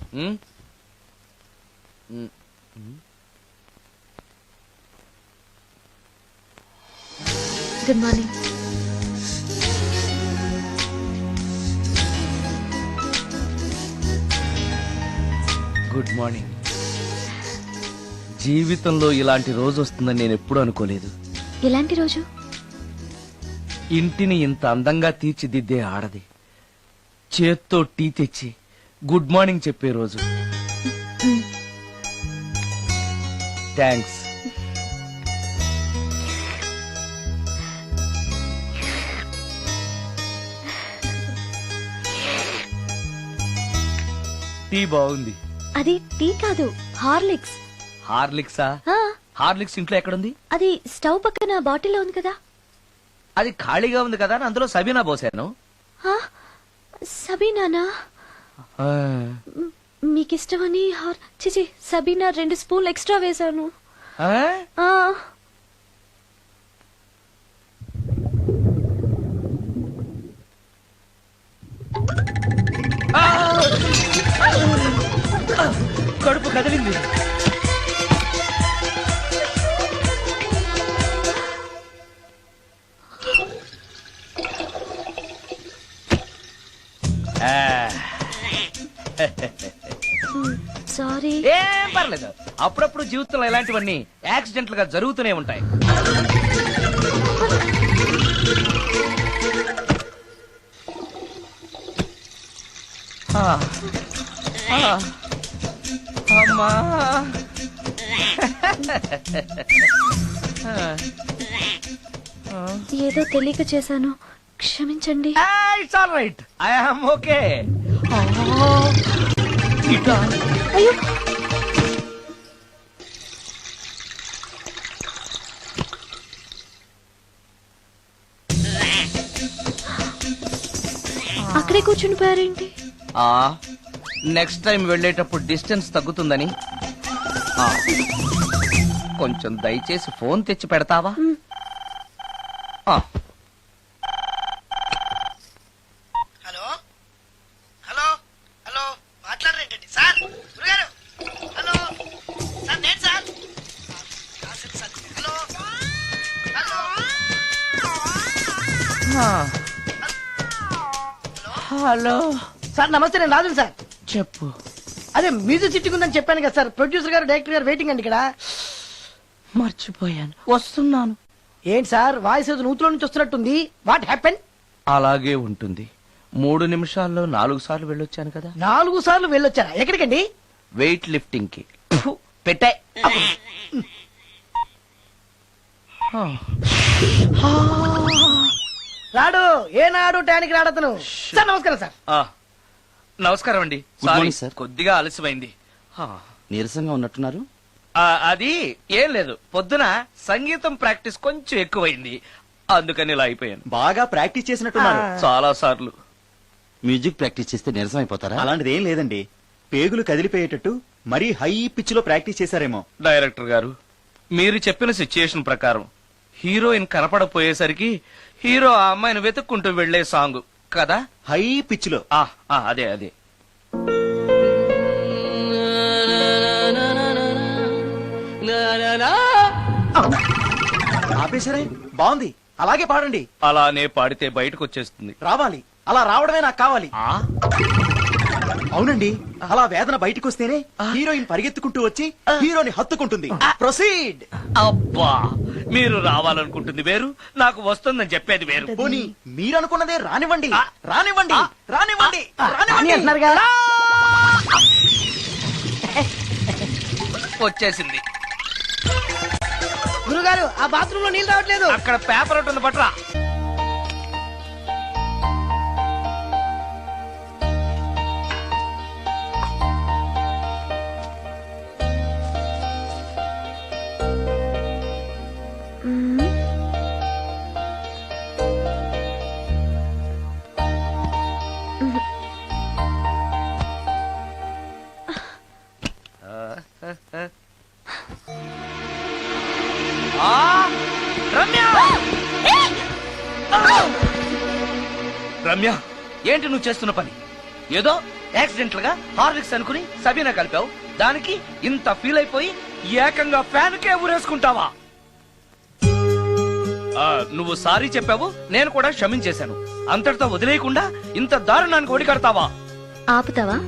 Good morning. Good morning. జీవితంలో ఇలాంటి రోజు వస్తుందని నేను ఎప్పుడూ అనుకోలేదు. ఎలాంటి రోజు? ఇంటిని ఇంత అందంగా తీర్చిదిద్దే ఆడది చేత్తో టీ తెచ్చి గుడ్ మార్నింగ్ చెప్పే రోజు. థ్యాంక్స్. టీ బాగుంది. అది టీ కాదు, హార్లిక్స్. హార్లిక్సా? హార్లిక్స్ ఇంట్లో ఎక్కడుంది? అది స్టవ్ పక్కన బాటిల్లో ఉంది కదా. అది ఖాళీగా ఉంది కదా, అందులో సబీనా పోసాను. సబీనానా? మీకిష్టమని చిచి సబీనా 2 స్పూన్లు ఎక్స్ట్రా వేశాను. కడుపు కదిలింది. సారీ. ఏం పర్లేదు, అప్పుడప్పుడు జీవితంలో ఇలాంటివన్నీ యాక్సిడెంట్ గా జరుగుతూనే ఉంటాయి. అమ్మా ఏదో తెలియక చేశాను, క్షమించండి. It's all right, I am okay. అయ్యో, అక్కడే కూర్చుని పోయారేంటి? నెక్స్ట్ టైం వెళ్ళేటప్పుడు డిస్టెన్స్ తగ్గుతుందని. కొంచెం దయచేసి ఫోన్ తెచ్చి పెడతావా? హలో హలో హలో, మాట్లాడరేంటండి సార్? గురుగారు హలో సార్, నేను sir. Hello hello hello sir, నమస్తే. నేను రాజు సార్. చెప్పు. అదే మ్యూజిక్ సిట్టింగ్ ఉందని చెప్పాను కదా సార్. ప్రొడ్యూసర్ గారు, డైరెక్టర్ గారు వెయిటింగ్ అండి ఇక్కడ. మర్చిపోయాను, వస్తున్నాను. ఏంటి సార్, వాయిస్ ఏదో నూతులో నుంచి వస్తున్నట్టుంది. What happen? అలాగే ఉంటుంది. 3 నిమిషాల్లో 4 సార్లు వెళ్ళొచ్చాను కదా. 4 సార్లు వెళ్ళొచ్చారా? ఎక్కడికండి? వెయిట్ లిఫ్టింగ్ కి. పెట్టే. రాడు ఏనాడు టానికి రాడతను. సార్ నమస్కారం సార్. నమస్కారం అండి. Good morning, sir. కొద్దిగా ఆలస్యమైంది. నీరసంగా ఉన్నట్టున్నారు. అది ఏం లేదు, పొద్దున సంగీతం ప్రాక్టీస్ కొంచెం ఎక్కువైంది, అందుకని ఇలా అయిపోయాను. బాగా ప్రాక్టీస్ చేసినట్టున్నారు. చాలా సార్లు. మ్యూజిక్ ప్రాక్టీస్ చేస్తే నీరసం అయిపోతారా? అలాంటిది ఏం లేదండి. పేగులు కదిలిపోయేటట్టు మరీ హై పిచ్ లో ప్రాక్టీస్ చేశారేమో. డైరెక్టర్ గారు, మీరు చెప్పిన సిచ్యుయేషన్ ప్రకారం హీరోయిన్ కనపడపోయేసరికి హీరో ఆ అమ్మాయిని వెతుక్కుంటూ వెళ్లే సాంగ్ కదా. హై పిచ్ లో. అదే అదే. ఆపేసరే, బాగుంది. అలాగే పాడండి. అలానే పాడితే బయటకు వచ్చేస్తుంది. రావాలి, అలా రావడమే నాకు కావాలి. అవునండి, అలా వేదన బయటకు వస్తేనే హీరోయిన్ పరిగెత్తుకుంటూ వచ్చి హీరోని హత్తుకుంటుంది. ప్రొసీడ్. అబ్బా, మీరు రావాలనుకుంటుంది వేరు, నాకు వస్తుందని చెప్పేది వేరు. పోనీ మీరనుకున్నదే రానివ్వండి. రానివ్వండి, రానివ్వండి, అని అంటున్నారుగా. వచ్చేసింది. గురుగారు, ఆ బాత్రూమ్ లో నీళ్ళు రావట్లేదు. అక్కడ పేపర్ ఉంటుంది, పట్రా. రమ్య, ఏంటి నువ్వు చేస్తున్న పని? ఏదో యాక్సిడెంటల్ గా హార్లిక్స్ అనుకుని సబీనా కలిపావు. దానికి ఇంత ఫీల్ అయిపోయి ఏకంగా ఫ్యాన్ కే ఊరేసుకుంటావా? నువ్వు సారీ చెప్పావు, నేను కూడా క్షమించేశాను. అంతటితో వదిలేయకుండా ఇంత దారుణానికి ఒడికడతావా? ఆపుతావా?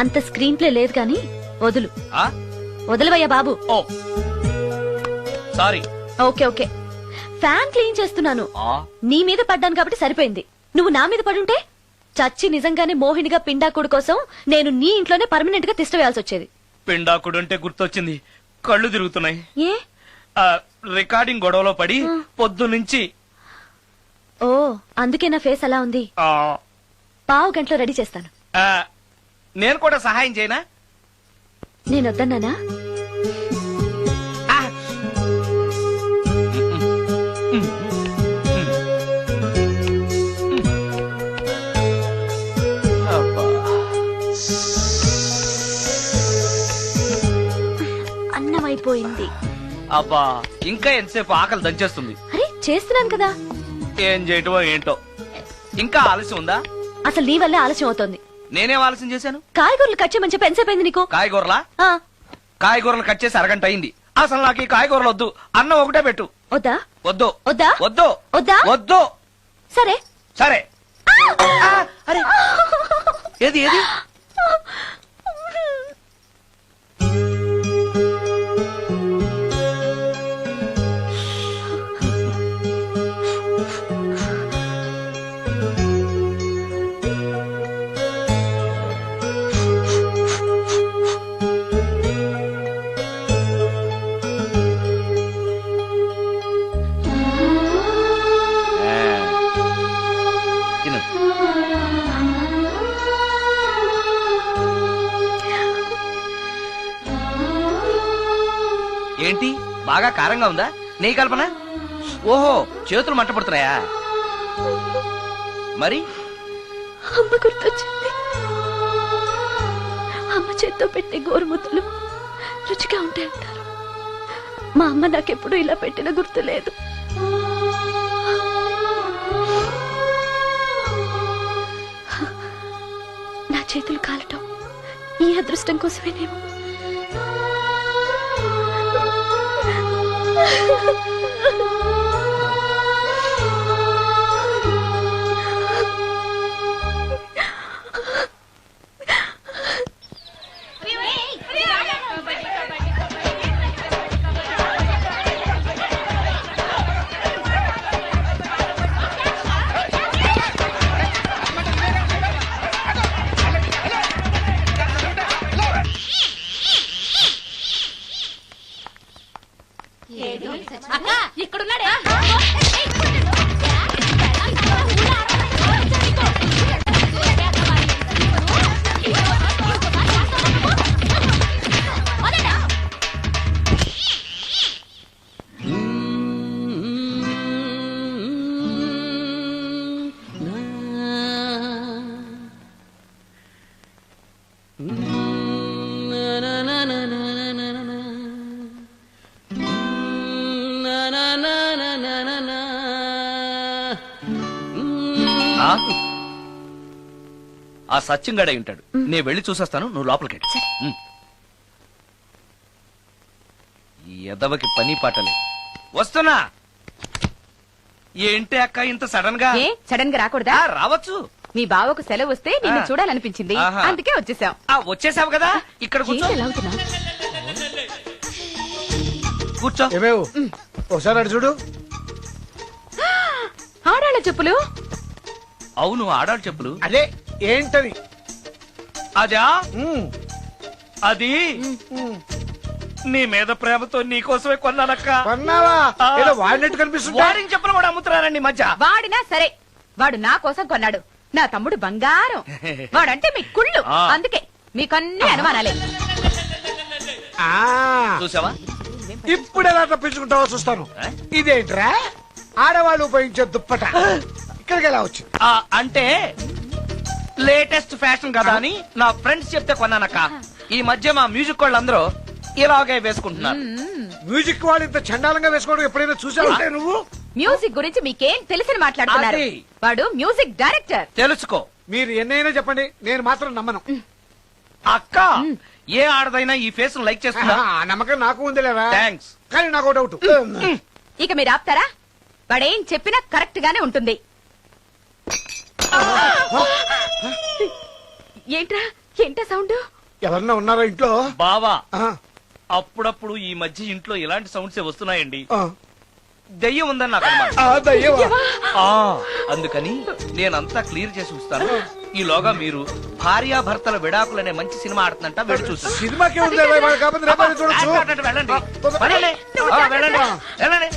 అంత స్క్రీన్ ప్లే లేదు గాని వదులు. ఆ? వదలవయ్యా బాబు. ఓ sorry. Okay okay, fan clean చేస్తున్నాను. నీ మీద పడ్డాను కాబట్టి సరిపోయింది. నువ్వు నా మీద పడుంటే చచ్చి నిజంగానే మోహినిగా పిండాకుడు కోసం నేను నీ ఇంట్లోనే పర్మనెంట్ గా తిష్ట వేయాల్సి వచ్చేది. పిండాకుడు అంటే గుర్తొచ్చింది, కళ్ళు తిరుగుతున్నాయి. ఏ? రికార్డింగ్ గొడవలో పడి పొద్దు నుంచి. ఓ అందుకే నా ఫేస్ అలా ఉంది. పావు గంటలో రెడీ చేస్తాను. నేను కూడా సహాయం చేయనా? నేను వద్దన్నానా? అన్నం అయిపోయింది. అబ్బా ఇంకా ఎంతసేపు? ఆకలి దంచేస్తుంది. అరే చేస్తున్నాను కదా. ఏం చేయటమో ఏంటో. ఇంకా ఆలస్యం ఉందా? అసలు నీ వల్లే ఆలస్యం అవుతోంది. నేనేం ఆలస్యం చేశాను? కాయగూరలు కట్ చేయమని చెప్పి ఎంతసేపు అయింది నీకు? కాయగూరలా? ఆ, కాయగూరలు కట్ చేసి అరగంట అయింది. అసలు నాకు ఈ కాయగూరలు వద్దు. అన్నం ఒకటే పెట్టు. వద్దా? వద్దు వద్దా? వద్దు వద్దా? వద్దు. సరే సరే. అరే ఏది ఏది? ఏంటి బాగా కారంగా ఉందా? నెయ్యి కల్పన? ఓహో చేతులు మంట పడుతున్నాయా? మరి అమ్మ గుర్తొచ్చింది. అమ్మ చేత్తో పెట్టే గోరుముద్దలు రుచిగా ఉంటాయంటారు. మా అమ్మ నాకెప్పుడు ఇలా పెట్టిన గుర్తు లేదు. నా చేతులు కాలటం ఈ అదృష్టం కోసమేనేమో. ఇక్కడున్నాడే. ఆ సత్యంగాడై ఉంటాడు. నేను వెళ్ళి చూసేస్తాను, నువ్వు లోపలికి ఈ ఎదవకి పని పాటలే. వస్తున్నా. ఏంటి అక్క ఇంత సడన్ గా? సడన్ గా రాకూడదా? రావచ్చు. మీ బావకు సెలవు వస్తే నిన్ను చూడాలనిపించింది, అందుకే వచ్చేసాం. వచ్చేసావు కదా, ఇక్కడ కూర్చో. కూర్చో. ఒకసారి అటు చూడు. ఆడాళ్ళ చెప్పులు. అవును ఆడాడు చెప్పులు. అదే ఏంటది? అదా అది నీ మీద ప్రేమతో నీకోసమే కొన్నానక్క. కొన్నావా? ఏదో వాడినట్టు కనిపిస్తుంది. వాడిని చెప్పులు కూడా అమ్ముతున్నారండి మధ్య. వాడినా సరే, వాడు నా కోసం కొన్నాడు. నా తమ్ముడు బంగారం. వాడంటే మీ కుళ్ళు, అందుకే మీకన్నీ అనుమానాలే. చూసావా? ఇప్పుడు ఎలా తప్పించుకుంటావో చూస్తాను. ఇదేంట్రా ఆడవాళ్ళు ఉపయోగించే దుప్పట ఇక్కడికి ఎలా వచ్చింది? అంటే లేటెస్ట్ ఫ్యాషన్ కదా అని నా ఫ్రెండ్స్ చెప్తే కొన్నానక్క. ఈ మధ్య మా మ్యూజిక్ వాళ్ళందరూ ఇలాగే వేసుకుంటున్నారు. మ్యూజిక్ వాళ్ళు ఇంత చండాలంగా వేసుకోవడం ఎప్పుడైనా చూసావా నువ్వు? మ్యూజిక్ గురించి మీకేం తెలిసిన మాట్లాడుతున్నారు? వాడు మ్యూజిక్ డైరెక్టర్. తెలుసుకో. మీరు ఎన్నైనా చెప్పండి నేను మాత్రం నమ్మను. అక్క ఏ ఆడదైనా ఈ ఫేస్ లైక్ చేస్తుందా? ఆ నమ్మకం నాకు ఉంది లేవా, థ్యాంక్స్. కానీ నాకు డౌట్. ఇక మీరు ఆపుతారా? వాడేం చెప్పినా కరెక్ట్ గానే ఉంటుంది. ఏంటా సౌండ్? ఎవరన్నా ఉన్నారా ఇంట్లో? బావా ఆ, అప్పుడప్పుడు ఈ మధ్య ఇంట్లో ఇలాంటి సౌండ్స్ వస్తున్నాయండి. ఆ. దెయ్యం ఉందని నాకు అనుమానం. ఆ, దయ్యమా? ఆ, అందుకని నేనంతా క్లియర్ చేసి ఉంచుతాను. ఈలోగా మీరు భార్యాభర్తల విడాకులనే మంచి సినిమా ఆడుతుందంట వెళ్ళి చూసి సినిమాకే ఉంది లేవా, ఇవాళ కాకపోతే రేపటి చూడొచ్చు. వెళ్ళండి. ఆ, తొందర- వెళ్ళండి. ఆ, వెళ్ళండి. వెళ్ళండి.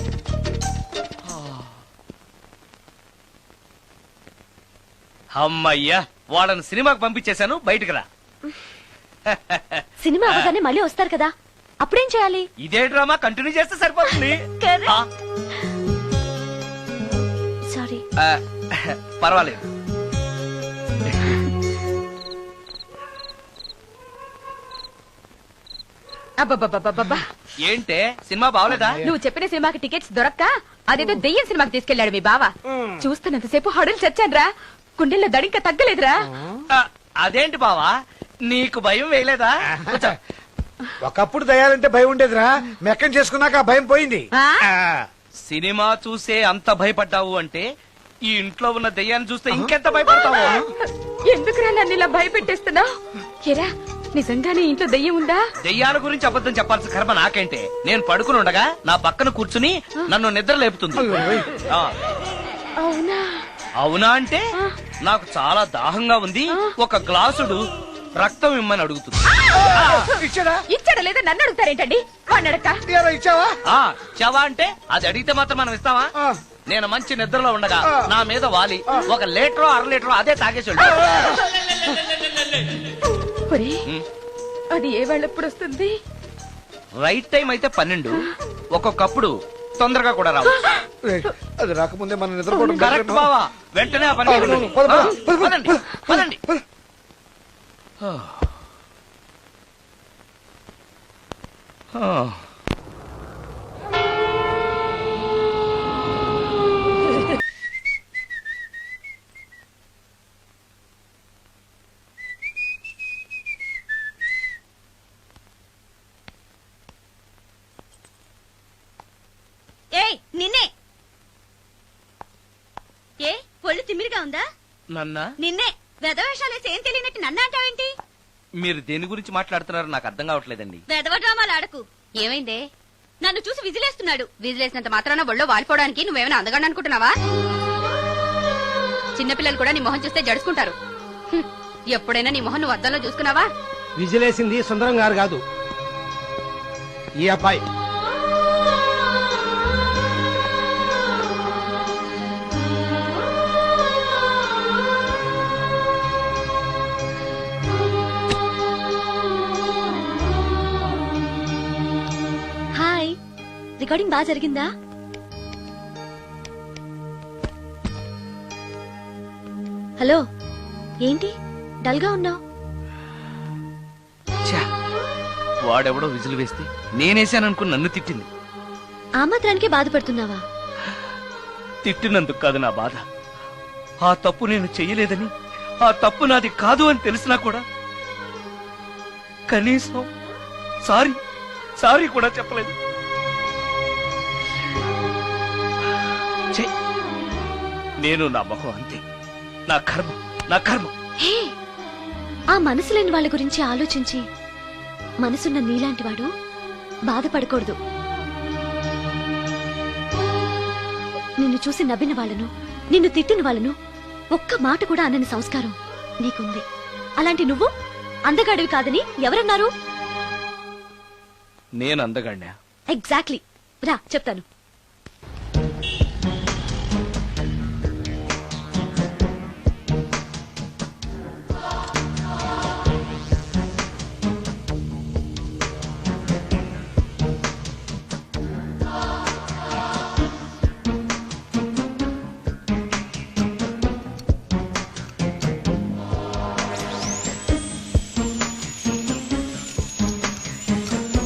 అమ్మయ్యా వాళ్ళని సినిమాకి పంపించేశాను, బయటికి రా. సినిమా అవగానే మళ్ళీ వస్తారు కదా, అప్పుడేం చేయాలి? ఇదే డ్రామా కంటిన్యూ చేస్తే సరిపోతుంది. Correct. ఆ, సారీ. ఆ, పర్వాలేదు. అబ్బబ్బబ్బబ్బబ్బా, ఏంటే సినిమా బాగలేదా? నువ్వు చెప్పిన సినిమాకి టికెట్స్ దొరక్క అదేదో దెయ్యం సినిమాకి తీసుకెళ్లాడు మీ బావ. చూస్తున్నంతసేపు హడులు చచ్చాన్రా, గుండెల్లో దడింక తగ్గలేదురా. ఆ, అదేంటి బావా నీకు భయం వేయలేదా? కూర్చో. ఒకప్పుడు దయాలంటే భయం ఉండేదిరా, మెక్కం చేసుకున్నాక ఆ భయం పోయింది. ఆ? ఆ, సినిమా చూసే అంత భయపడ్డావు అంటే ఈ ఇంట్లో ఉన్న దెయ్యాన్ని చూస్తే ఇంకెంత భయపడతావు? ఎందుకురా నన్ను ఇలా భయపెట్టేస్తున్నావు? ఎరా నిజంగానే ఇంట్లో దెయ్యం ఉందా? దెయ్యాల గురించి అబద్ధం చెప్పాల్సిన కర్మ నాకేంటే? నేను పడుకుని ఉండగా నా పక్కన కూర్చుని నన్ను నిద్ర లేపుతుంది. ఆ, అవునా? అవునా అంటే నాకు చాలా దాహంగా ఉంది, ఒక గ్లాసుడు రక్తం ఇమ్మని అడుగుతుంది. ఇచ్చాడా? ఇచ్చాడా లేదా నన్ను అడుగుతారేంటండి? వాడిని అడక్క. ఇయ్యారా, ఇచ్చావా? ఆ చెవా అంటే అది అడిగితే మాత్రం మనం ఇస్తావా? ఆ. నేను మంచి నిద్రలో ఉండగా ఆ. నా మీద వాలి ఒక లీటరో అర లీటరో అదే తాగేసి వెళ్ళి ఒరేయ్, అది ఏ వేళప్పుడు వస్తుంది? రైట్ టైం అయితే 12, ఒక్కొక్కప్పుడు తొందరగా కూడా రావు. రేయ్, అది రాకముందే మనం నిద్రపోవడం కరెక్ట్ better. బావా, వెంటనే ఆ పని అవును, చేయండి. పద, పద, పద, పద, పదండి, పదండి. ఏయ్ నిన్నే. ఏ ఒళ్ళు తిమ్మిరిగా ఉందా? నన్న నిన్నే. వెధవేషాలేసి ఏం తెలియనట్టు నన్ను అంటావేంటి? మీరు దేని గురించి మాట్లాడుతున్నారో నాకు అర్థం కావట్లేదండి. వెధవ డ్రామాలు ఆడకు. ఏమైందే? నన్ను చూసి విజిలేస్తున్నాడు. విజిలేసినంత మాత్రాన ఒళ్ళో వాలిపోవడానికి నువ్వేమైనా అందగాడు అనుకుంటున్నావా? చిన్నపిల్లలు కూడా నీ మొహం చూస్తే జడుచుకుంటారు. హ్మ్. ఎప్పుడైనా నీ మొహం నువ్వు అద్దంలో చూసుకున్నావా? విజిలేసింది సుందరం గారు కాదు, ఈ అబ్బాయి. హాయ్, రికార్డింగ్ బాగా జరిగిందా? హలో, ఏంటి డల్ గా ఉన్నావు? ఛా, వాడెవడో విజిల్ వేస్తే నేనేసాననుకుని నన్ను తిట్టింది. ఆ మాత్రానికి బాధపడుతున్నావా? తిట్టినందుకు కాదు నా బాధ, ఆ తప్పు నేను చెయ్యలేదని, ఆ తప్పు నాది కాదు అని తెలిసినా కూడా కనీసం సారీ సారీ కూడా చెప్పలేదు. ఛే, నేను నా మొహం అంతే, నా కర్మ నా కర్మ. హే, ఆ మనసు లేని వాళ్ళ గురించి ఆలోచించి మనసున్న నీలాంటి వాడు బాధపడకూడదు. నిన్ను చూసి నవ్విన వాళ్ళను, నిన్ను తిట్టిన వాళ్ళను ఒక్క మాట కూడా అనని సంస్కారం నీకుంది. అలాంటి నువ్వు అందగాడివి కాదని ఎవరన్నారు? నేను అందగాడినా? ఎగ్జాక్ట్లీ. రా చెప్తాను.